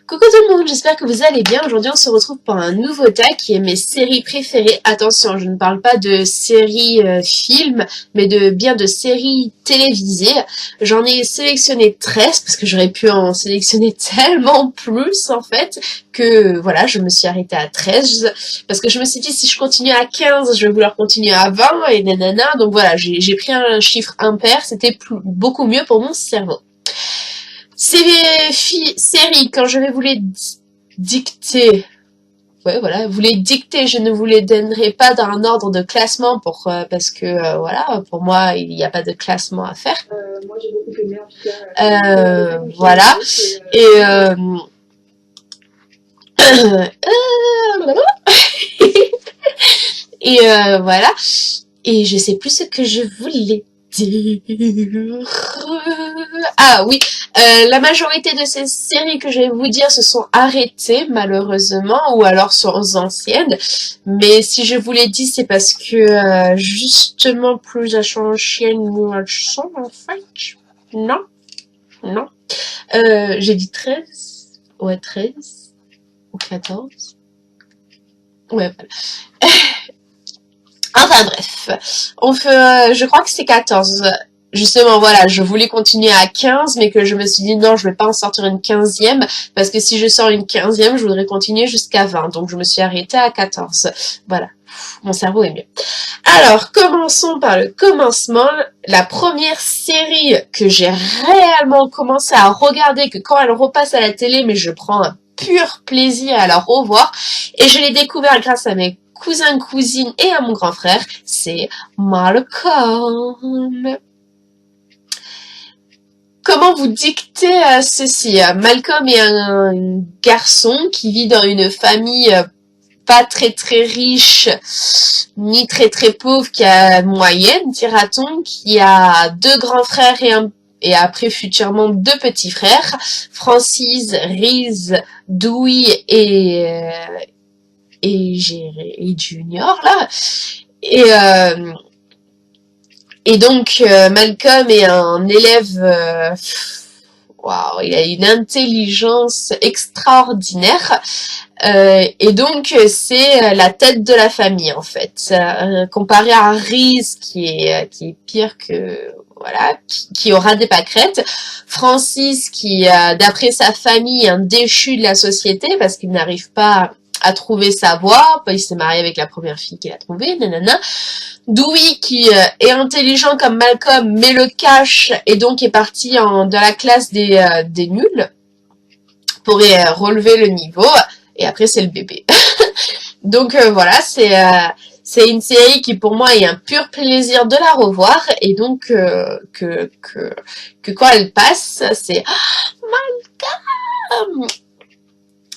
Coucou tout le monde, j'espère que vous allez bien. Aujourd'hui on se retrouve pour un nouveau tag qui est mes séries préférées. Attention, je ne parle pas de séries films, mais bien de séries télévisées. J'en ai sélectionné 13 parce que j'aurais pu en sélectionner tellement plus en fait que voilà, je me suis arrêtée à 13 parce que je me suis dit si je continue à 15, je vais vouloir continuer à 20 et nanana. Donc voilà, j'ai pris un chiffre impair, c'était beaucoup mieux pour mon cerveau. Séries, quand je vais vous les dicter, ouais, voilà, vous les dicter, je ne vous les donnerai pas dans un ordre de classement parce que, voilà, pour moi, il n'y a pas de classement à faire. Moi, j'ai beaucoup aimé, en tout cas. Voilà. Et, voilà. Et je sais plus ce que je voulais dire. Ah oui, la majorité de ces séries que je vais vous dire se sont arrêtées malheureusement ou alors sont anciennes. Mais si je vous l'ai dit, c'est parce que justement plus elles sont anciennes ou elles sont en fait. Non, non. J'ai dit 13. Ouais, 13 ou 14. Ouais, voilà. Enfin bref, je crois que c'est 14. Justement, voilà, je voulais continuer à 15, mais que je me suis dit non, je vais pas en sortir une 15e, parce que si je sors une 15e, je voudrais continuer jusqu'à 20. Donc je me suis arrêtée à 14. Voilà, mon cerveau est mieux. Alors, commençons par le commencement. La première série que j'ai réellement commencé à regarder, que quand elle repasse à la télé, mais je prends un pur plaisir à la revoir, et je l'ai découvert grâce à mes cousins, cousines et à mon grand frère, c'est Malcolm. Comment vous dicter ceci? Malcolm est un garçon qui vit dans une famille pas très très riche, ni très très pauvre, qui a moyenne, dira-t-on, qui a deux grands frères et après futurement deux petits frères, Francis, Reese, Dewey et Junior là. Et donc Malcolm est un élève waouh, il a une intelligence extraordinaire. Et donc c'est la tête de la famille en fait. Comparé à Reese qui est pire que voilà, qui aura des pâquerettes. Francis qui d'après sa famille est un déchu de la société parce qu'il n'arrive pas à trouver sa voie, il s'est marié avec la première fille qu'il a trouvée, nanana. Dewey qui est intelligent comme Malcolm mais le cache et donc est parti dans la classe des nuls pour relever le niveau et après c'est le bébé. Donc voilà, c'est une série qui pour moi est un pur plaisir de la revoir et donc que quand elle passe, c'est Malcolm.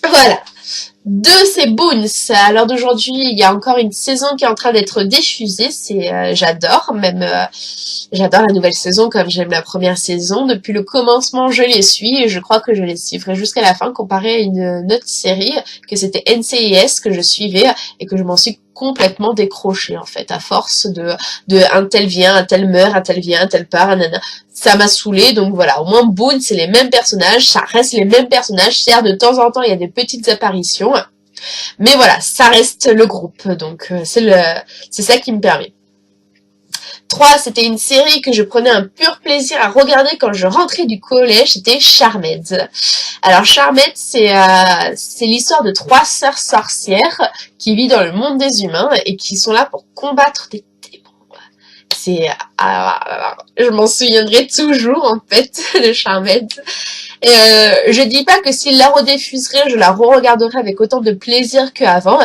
Voilà. 2, c'est Bones. À l'heure d'aujourd'hui, il y a encore une saison qui est en train d'être diffusée. J'adore, j'adore la nouvelle saison comme j'aime la première saison. Depuis le commencement, je les suis et je crois que je les suivrai jusqu'à la fin comparé à une autre série que c'était NCIS que je suivais et que je m'en suis complètement décrochée en fait à force de un tel vient, un tel meurt, un tel vient, un tel part, nanana. Ça m'a saoulée, donc voilà, au moins Boone c'est les mêmes personnages, ça reste les mêmes personnages, certes de temps en temps il y a des petites apparitions, mais voilà, ça reste le groupe, donc c'est ça qui me permet. 3, c'était une série que je prenais un pur plaisir à regarder quand je rentrais du collège, c'était Charmed. Alors Charmed, c'est l'histoire de 3 sœurs sorcières qui vivent dans le monde des humains et qui sont là pour combattre des je m'en souviendrai toujours en fait de Charmed. Je dis pas que s'il la rediffuserait, je la re-regarderai avec autant de plaisir qu'avant.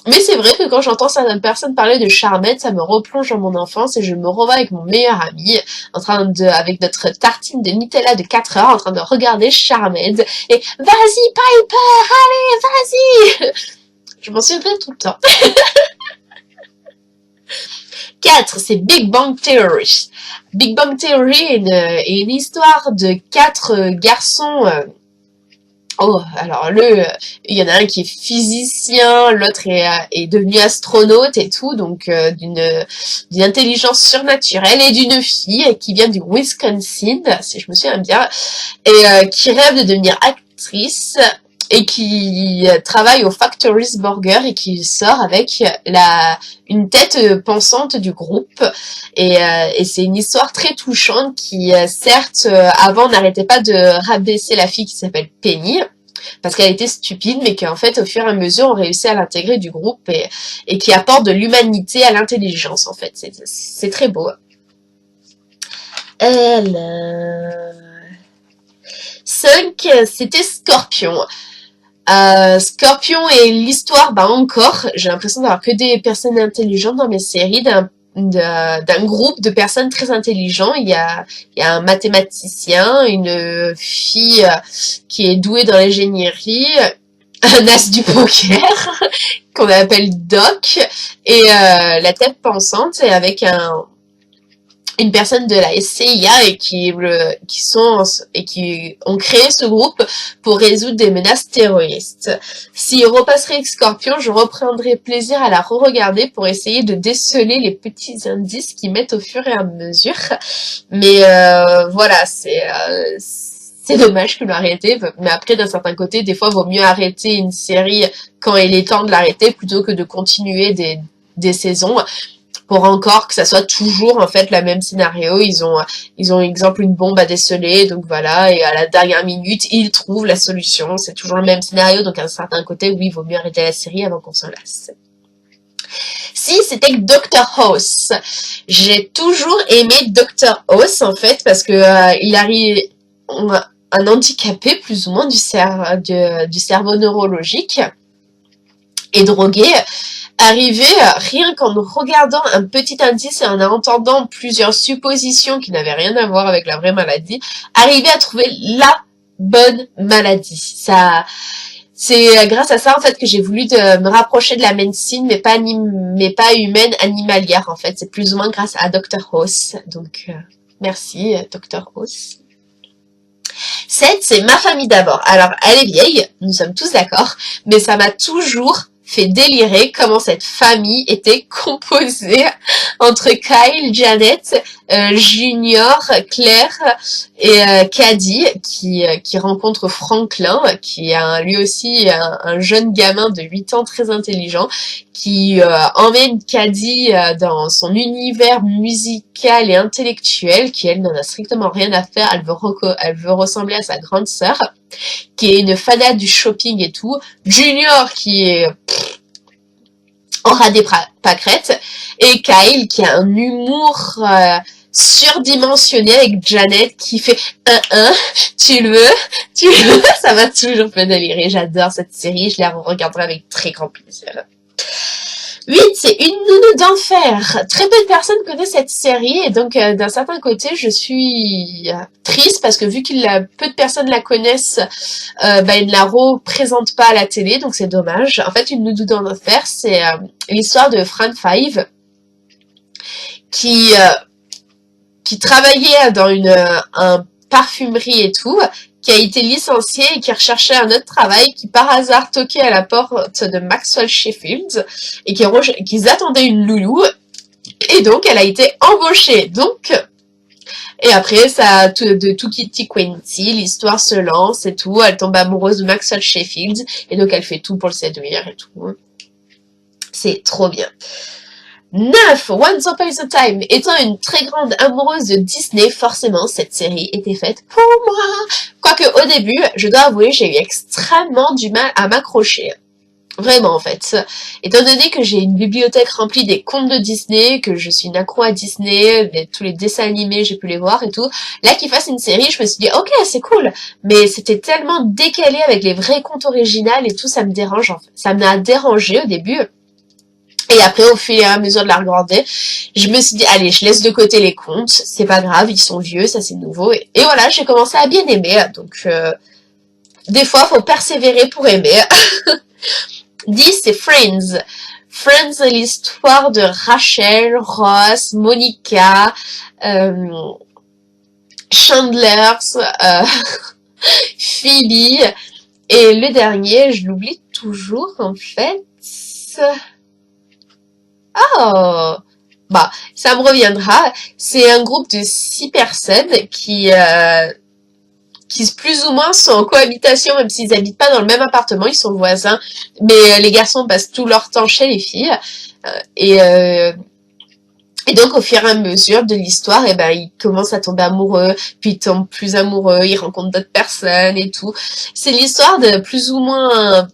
Mais c'est vrai que quand j'entends certaines personnes parler de Charmed, ça me replonge dans mon enfance et je me revois avec mon meilleur ami, avec notre tartine de Nutella de 4 heures, en train de regarder Charmed. Et vas-y Piper, allez, vas-y! Je m'en souviendrai tout le temps. 4, c'est Big Bang Theory. Big Bang Theory est une histoire de 4 garçons. Alors il y en a un qui est physicien, l'autre est devenu astronaute et tout, donc d'une intelligence surnaturelle, et d'une fille qui vient du Wisconsin, si je me souviens bien, et qui rêve de devenir actrice et qui travaille au Factory's Burger et qui sort avec une tête pensante du groupe. Et c'est une histoire très touchante qui, certes, avant n'arrêtait pas de rabaisser la fille qui s'appelle Penny, parce qu'elle était stupide, mais qu'en fait, au fur et à mesure, on réussit à l'intégrer du groupe et qui apporte de l'humanité à l'intelligence, en fait. C'est très beau. 5, c'était Scorpion. Scorpion et l'histoire, encore, j'ai l'impression d'avoir que des personnes intelligentes dans mes séries, d'un groupe de personnes très intelligents. Il y a un mathématicien, une fille qui est douée dans l'ingénierie, un as du poker qu'on appelle Doc, et la tête pensante, et avec une personne de la CIA et qui ont créé ce groupe pour résoudre des menaces terroristes. Si je repasserai Scorpion, je reprendrai plaisir à la re-regarder pour essayer de déceler les petits indices qu'ils mettent au fur et à mesure. Mais voilà, c'est dommage que l'arrêter, mais après d'un certain côté, des fois, il vaut mieux arrêter une série quand il est temps de l'arrêter plutôt que de continuer des saisons. Pour encore que ça soit toujours en fait la même scénario, ils ont exemple une bombe à déceler, donc voilà, et à la dernière minute ils trouvent la solution, c'est toujours le même scénario, donc à un certain côté oui il vaut mieux arrêter la série avant qu'on s'en lasse. Si, c'était Dr House. J'ai toujours aimé Dr House en fait parce que il arrive un handicapé plus ou moins du cerveau neurologique et drogué. Arriver, rien qu'en regardant un petit indice et en entendant plusieurs suppositions qui n'avaient rien à voir avec la vraie maladie, arriver à trouver la bonne maladie. C'est grâce à ça en fait que j'ai voulu me rapprocher de la médecine, mais pas humaine, animalière en fait. C'est plus ou moins grâce à Dr House. Donc merci Dr House. 7, c'est Ma famille d'abord. Alors elle est vieille, nous sommes tous d'accord, mais ça m'a toujours fait délirer comment cette famille était composée entre Kyle, Janet, Junior, Claire et Caddy qui rencontre Franklin qui est lui aussi un jeune gamin de 8 ans très intelligent qui emmène Caddy dans son univers musical et intellectuel qui elle n'en a strictement rien à faire, elle veut ressembler à sa grande sœur qui est une fanade du shopping et tout, Junior qui aura des pâquerettes, et Kyle qui a un humour surdimensionné avec Janet qui fait tu le veux, ça m'a toujours fait délirer, j'adore cette série, je la regarderai avec très grand plaisir. 8, c'est Une nounou d'enfer. Très peu de personnes connaissent cette série et donc d'un certain côté je suis triste parce que vu que peu de personnes la connaissent, ils ne la représentent pas à la télé, donc c'est dommage. En fait, Une nounou d'enfer, c'est l'histoire de Fran Five qui travaillait dans un parfumerie et tout, qui a été licencié et qui recherchait un autre travail, qui par hasard toquait à la porte de Maxwell Sheffield et qu'ils attendaient une loulou et donc elle a été embauchée. Donc et après ça de Tukiti Quincy, l'histoire se lance et tout, elle tombe amoureuse de Maxwell Sheffield et donc elle fait tout pour le séduire et tout. C'est trop bien. 9. Once Upon a Time. Étant une très grande amoureuse de Disney, forcément, cette série était faite pour moi. Quoique, au début, je dois avouer, j'ai eu extrêmement du mal à m'accrocher. Vraiment, en fait. Étant donné que j'ai une bibliothèque remplie des contes de Disney, que je suis une accro à Disney, tous les dessins animés, j'ai pu les voir et tout. Là, qu'ils fassent une série, je me suis dit, ok, c'est cool. Mais c'était tellement décalé avec les vrais contes originaux et tout, ça me dérange, en fait. Ça m'a dérangé au début. Et après, au fur et à mesure de la regarder, je me suis dit, allez, je laisse de côté les contes, c'est pas grave, ils sont vieux, ça c'est nouveau. Et voilà, j'ai commencé à bien aimer. Donc, des fois, faut persévérer pour aimer. 10, c'est Friends. Friends, l'histoire de Rachel, Ross, Monica, Chandler, Phoebe. Et le dernier, je l'oublie toujours, en fait. Oh, bah, ça me reviendra. C'est un groupe de 6 personnes qui qui plus ou moins sont en cohabitation, même s'ils habitent pas dans le même appartement, ils sont voisins, mais les garçons passent tout leur temps chez les filles. Et, euh, et donc, au fur et à mesure de l'histoire, eh ben, ils commencent à tomber amoureux, puis ils tombent plus amoureux, ils rencontrent d'autres personnes et tout. C'est l'histoire de plus ou moins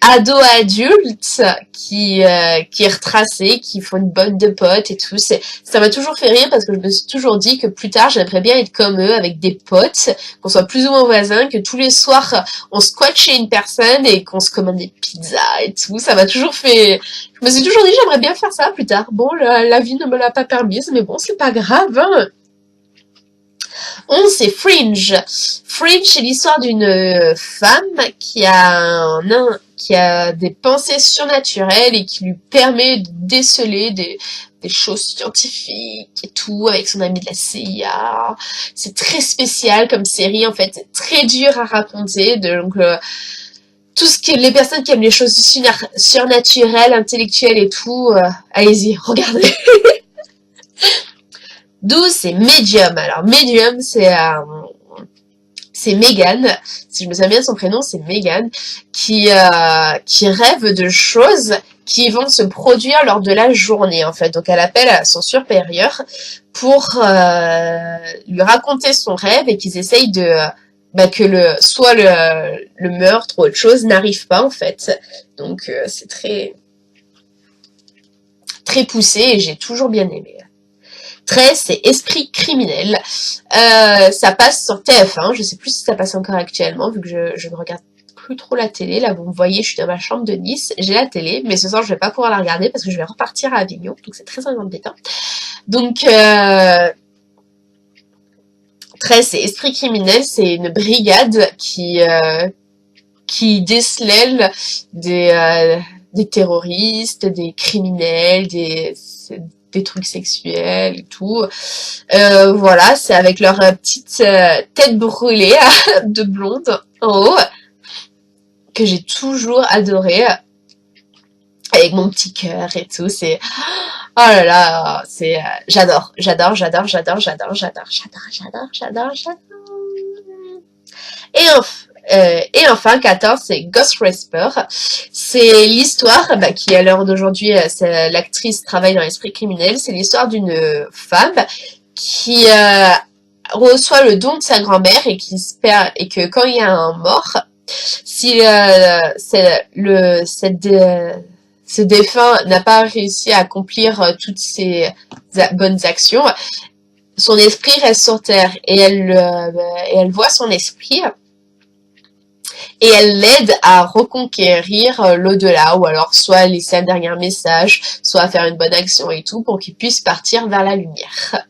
ado-adultes qui est retracée, qui font une bande de potes et tout. Ça m'a toujours fait rire parce que je me suis toujours dit que plus tard, j'aimerais bien être comme eux, avec des potes, qu'on soit plus ou moins voisins, que tous les soirs, on squatte chez une personne et qu'on se commande des pizzas et tout. Ça m'a toujours fait... Je me suis toujours dit, j'aimerais bien faire ça plus tard. Bon, la vie ne me l'a pas permise, mais bon, c'est pas grave, hein. 11, c'est Fringe. Fringe, c'est l'histoire d'une femme qui a des pensées surnaturelles et qui lui permet de déceler des choses scientifiques et tout, avec son ami de la CIA. C'est très spécial comme série, en fait. C'est très dur à raconter, donc... tout ce que les personnes qui aiment les choses surnaturelles, intellectuelles et tout, allez-y, regardez. 12, c'est Medium. Alors, Medium, c'est Megan, si je me souviens bien de son prénom, c'est Megan, qui rêve de choses qui vont se produire lors de la journée, en fait. Donc, elle appelle à son supérieur pour lui raconter son rêve et qu'ils essayent de... que soit le meurtre ou autre chose n'arrive pas, en fait. Donc, c'est très, très poussé et j'ai toujours bien aimé. 13, c'est Esprit criminel. Ça passe sur TF1. Je sais plus si ça passe encore actuellement, vu que je ne regarde plus trop la télé. Là, vous me voyez, je suis dans ma chambre de Nice. J'ai la télé, mais ce soir, je vais pas pouvoir la regarder parce que je vais repartir à Avignon. Donc, c'est très embêtant. Donc, 13, c'est Esprit criminel. C'est une brigade qui décèle des terroristes, des criminels, des trucs sexuels et tout. Voilà, c'est avec leur petite tête brûlée de blonde en haut, que j'ai toujours adoré, avec mon petit cœur et tout. C'est... Oh là là, c'est... j'adore. Et enfin, 14, c'est Ghost Whisper. C'est l'histoire, qui à l'heure d'aujourd'hui, l'actrice travaille dans l'esprit criminel. C'est l'histoire d'une femme qui reçoit le don de sa grand-mère et et que quand il y a un mort, si ce défunt n'a pas réussi à accomplir toutes ses bonnes actions, son esprit reste sur terre et elle voit son esprit. Et elle l'aide à reconquérir l'au-delà, ou alors soit à laisser un dernier message, soit à faire une bonne action et tout, pour qu'il puisse partir vers la lumière.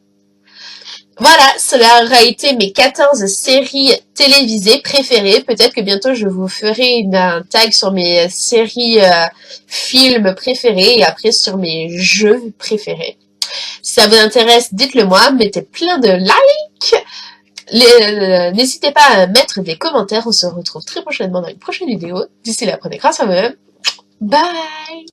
Voilà, cela aura été mes 14 séries télévisées préférées. Peut-être que bientôt je vous ferai un tag sur mes séries films préférés et après sur mes jeux préférés. Si ça vous intéresse, dites-le moi, mettez plein de likes. N'hésitez pas à mettre des commentaires, on se retrouve très prochainement dans une prochaine vidéo. D'ici là, prenez grâce à vous-même. Bye!